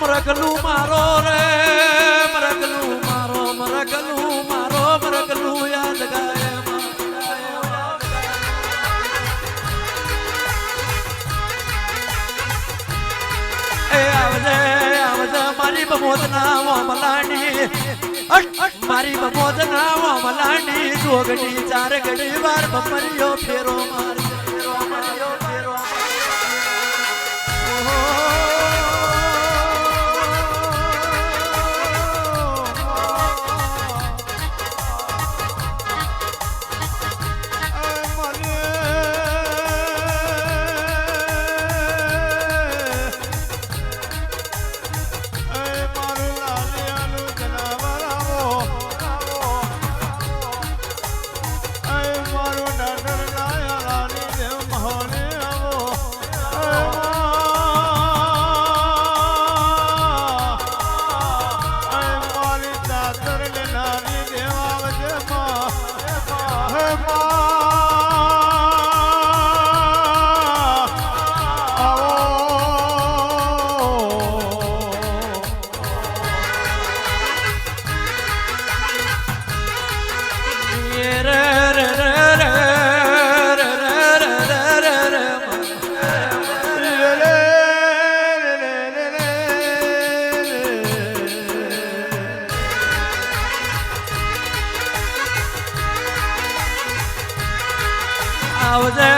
મરગલું મારો રે મરગલું મારો મરગલું મારો મરગલું યાદ ગાય આવજે આવજે મારી બમોદના વામલાની મારી બમોદના વામલાની જોગણી ચાર ઘડી વાર બપરિયો ફેરો મારી આવજે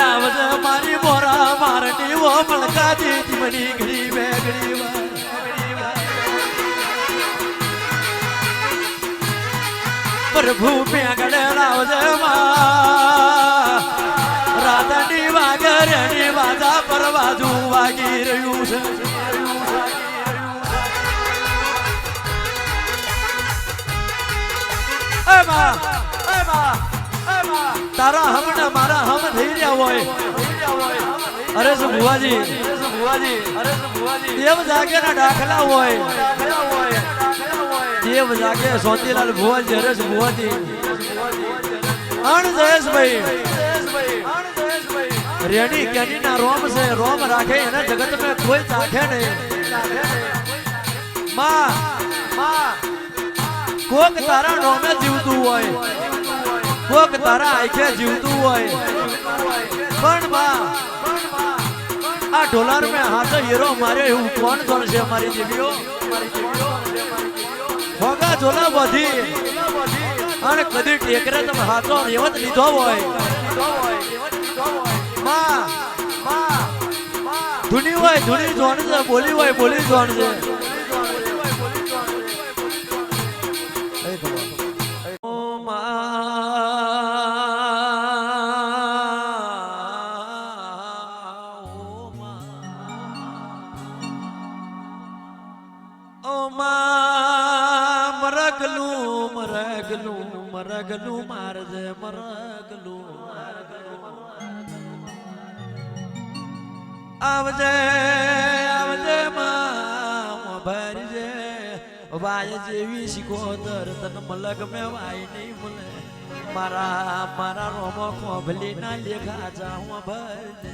આવજે મારી મોરા મારડી ઓ મલકા દીધી મની ઘડી બેગડી પ્રભુ પેગડે લાવજે માં રાધની વાગરની વાજા પર બાજુ વાગી રહ્યું છે એ માં તારા હમણે મારા હમ થઈ રહ્યા હોય અરે શું ભુવાજી દેવ જાગે ના દાખલા હોય દેવ જાગે સોતીલાલ ભુવાજી અરે શું ભુવાજી અણ જયેશભાઈ રેણી કેની ના રોમ છે રોમ રાખે એના જગત में કોઈ ચાખે નહીં માં કોક તારા નોમે જીવતું હોય કોક તારા આંખે જીવતું હોય પણ બા આ ઢોલાર મેં હાથ હીરો મારે એવું કોણ છે મારી દેવીઓ હોગા ઝોલા બધી અને કદી ટેકરે તમે હાથો રેવત લીધો હોય માં ધૂની હોય ધૂની જોણ છે બોલી હોય બોલી જોણ છે મરગલું મારજે મરગલું આવજે આવજે માં ભરજે વાય જેવી શિકોદર તન મલક મે વાય નહીં મળે મારા મારા રોમો ખોભલી ના લેખા જાઉં ભરજે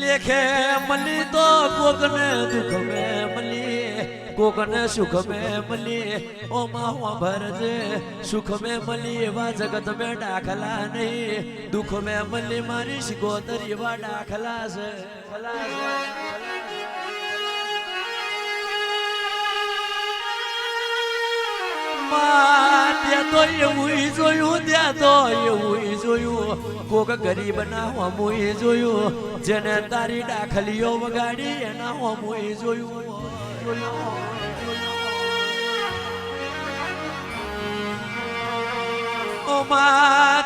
लेखे मली तो कोकने दुख में मली कोकने सुख में मली ओ माहुआ भरजे सुख में मली वा जगत में दाखला नहीं दुख में मली मारी सिकोतरी वा दाखला से ત્યાં તો એવું જોયું ત્યાં તો એવું જોયું કોક ગરીબ ના હોમું જોયું જેને તારી દાખલીઓ વગાડી એના હોમું જોયું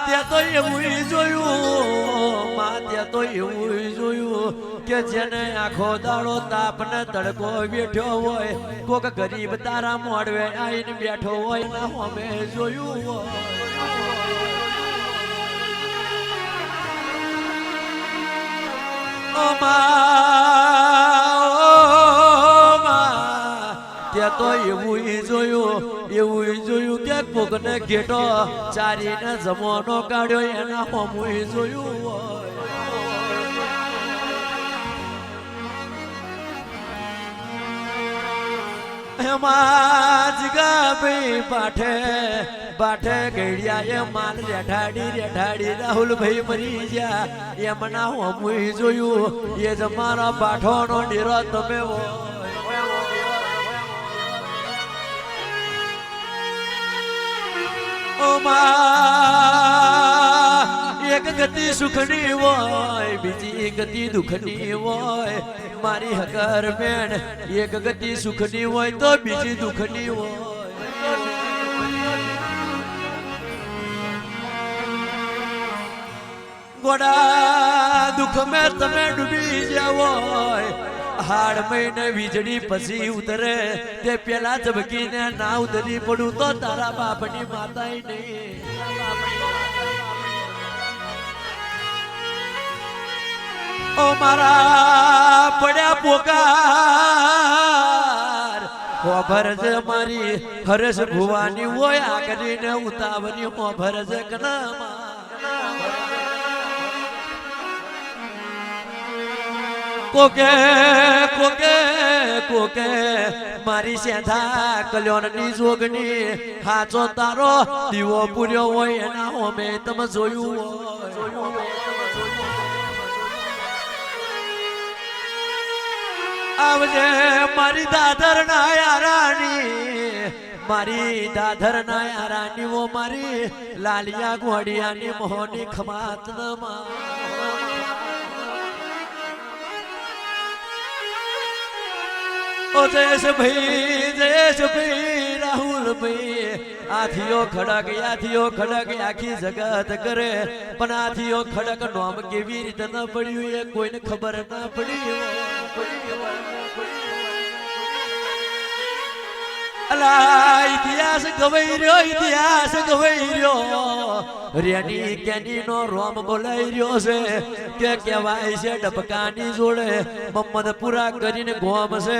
ત્યાં તો એવું જોયું ત્યાં તો એવું જોયું કે જેને આખો દાડો તાપ ને તડકો બેઠ્યો હોય કોક ગરીબ તારા મોડવે આવીને બેઠો હોય ના હોમે જોયું હોય ત્યાં તો એવું જોયું કે કોક કોકને ઘેટો ચારીને જમવાનો કાઢ્યો એના હોમુય જોયું હોય એમાં જીગા ભાઈ બાઠે ગેડિયા એ માલ રેઠાડી રાહુલભાઈ મરી ગયા એમના હોમુય જોયું એ જ મારા બાઠોનો ડેરો તમે એક ગતિ સુખની હોય બીજી ગતિ દુઃખની હોય મારી હકર બેન એક ગતિ સુખની હોય તો બીજી દુઃખની હોય ગોડા દુઃખ મેં તમે ડૂબી જાવ હાડ મહિને વીજળી પછી ઉતરે તે પેલા ઝબકીને ના ઉતરી પડું તો તારા બાપની માતાય નહીં ઓ મારા પડ્યા પોકાર ખબર છે મારી હરેશ ભુવાની હોય આગળીને ઉતાવની ખબર છે કનામાં કોકે મારી સેધા કલ્યાણની જોગની હાચો તારો દીવો પૂર્યો હોય એના હોમે તમે જોયું આવજે મારી દાદર ના યારાની મારી દાદર ના યારાની વો મારી લાલિયા ઘોડિયાની મોહની ખમાત ઓ જયેશભાઈ રાહુલભાઈ આથીઓ ખડક આખી જગત કરે પણ આથીઓ ખડક નોમ કેવી રીતે ન પડ્યું એ કોઈને ખબર ના પડી અલા ઇતિહાસ ગવાઈ રહ્યો રેની કેની નો રોમ બોલાઈ રહ્યો છે કે કહેવાય છે ડબકાની જોડે મમ્મદ પૂરા કરીને ગોમ છે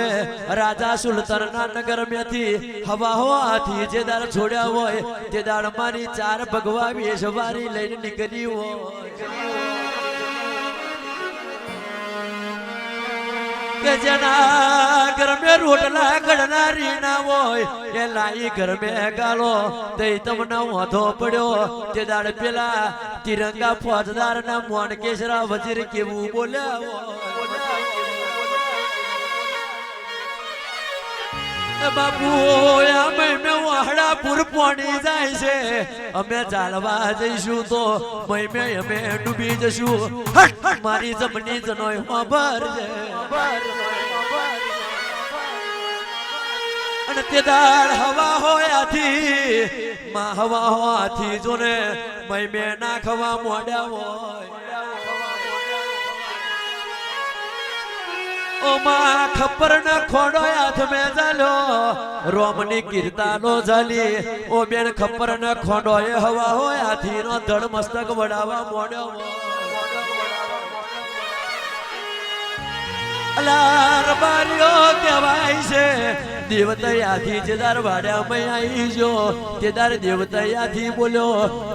રાજા સુલતાનના નગર માંથી હવા હોવાથી જે દાડ છોડ્યા હોય તે દાડ મારી 4 ભગવા વેશવારી લઈને નીકળી હોય કે જેના ઘર મેં રોટલા ઘડનારી ના હોય એ લાઈ ઘર મેં ગાલો તે તમને વાંધો પડ્યો તે દાડ પેલા તિરંગા ફોજદાર ના મોન કેસરા વજીર કેવું બોલ્યા બાપુ અમે વાહડાપુર પોણી જાય છે અમે ચાલવા જઈશું તો અમે ડૂબી જશું મારી જમણી જનોય ખબર છે અને તે દાડ હવા હોયાથી જોને મેં નાખવા મોડ્યા હોય ઓમાં ખબર ન ખોડો હાથ મેં ચાલ્યો રોમની કીર્તાનો ચાલી ઓ બેન ખબર ન ખોડો એ હવા હોય હાથી નો ધડ મસ્તક વડાવા મોડ્યો અલાર બારીઓ કહેવાય છે દેવતયાથી જેદાર વાડ્યા મેં આવી જો તેદાર દેવતયાથી બોલ્યો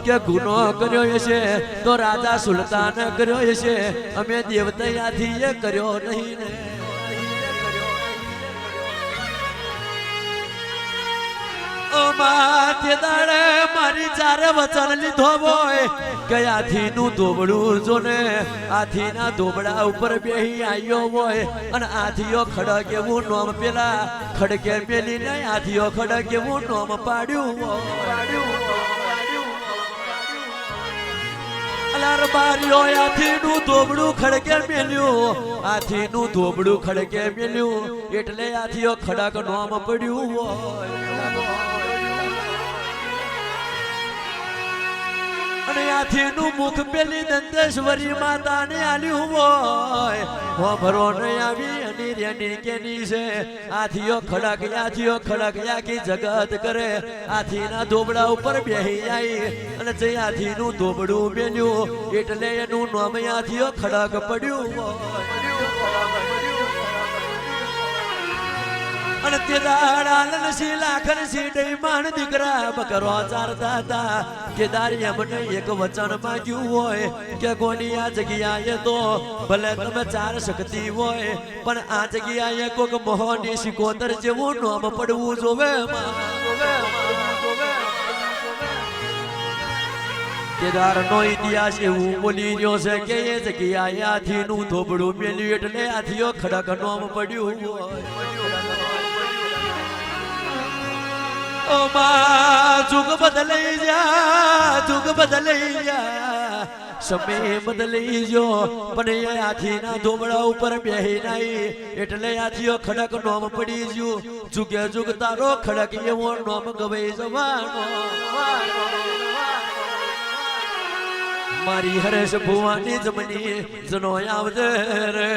કે ગુનો કર્યો હશે તો રાજા સુલતાન કર્યો હશે અમે દેવતયાથી એ કર્યો નહીં ને માથે દાડે મારી 4 વચન લીધો હોય કે હાથીનું દોબડું જોને હાથીના દોબડા ઉપર બેહી આવ્યો હોય અને હાથીઓ ખડક એવું નોમ પેલા ખડકે મેલી નહીં હાથીઓ ખડક એવું નોમ પાડ્યું અલાર બારીઓ હાથીનું દોબડું ખડકે મેલ્યું હાથીનું દોબડું ખડકે મેલ્યું એટલે હાથીઓ ખડક નોમ પડ્યું હોય અને હાથીનું મુખ પેલી દંતેશ્વરી માતાને આલ્યું હોય ભરો નહીં આવી અને રેની કેની છે હાથીઓ ખડક આખી જગત કરે હાથીના દોબડા ઉપર બેહી આવી અને જે હાથીનું દોબડું મેલ્યું એટલે એનું નામ હાથીઓ ખડક પડ્યું અને તે દાડા લનસી લાખન સી ડઈમાન દીકરા બકરો ચારતા હતા કે દારિયા મને એક વચન માંગ્યું હોય કે કોની આ જગ્યાએ તો ભલે તમે ચાર શક્તિ હોય પણ આ જગ્યાએ કોક મોહની શિકોતર જેવું નામ પડવું જોવે કેદારનો ઇતિહાસ એવું બોલી રહ્યો છે કે એ જગ્યાએ હાથીનું થોબડું મેલ્યું એટલે હાથીઓ ખડક નામ પડ્યું ઓ માં જુગ બદલાઈ જા સમય બદલાઈ જો પણ એ હાથીના ધોબડા ઉપર બેહી નાઈ એટલે હાથીઓ ખડક નામ પડી ગયું જુગે જુગ તારો ખડક એવો નામ ગવાઈ જવાનો મારી હરેશ ભુવાની જમની જનો આવજે રે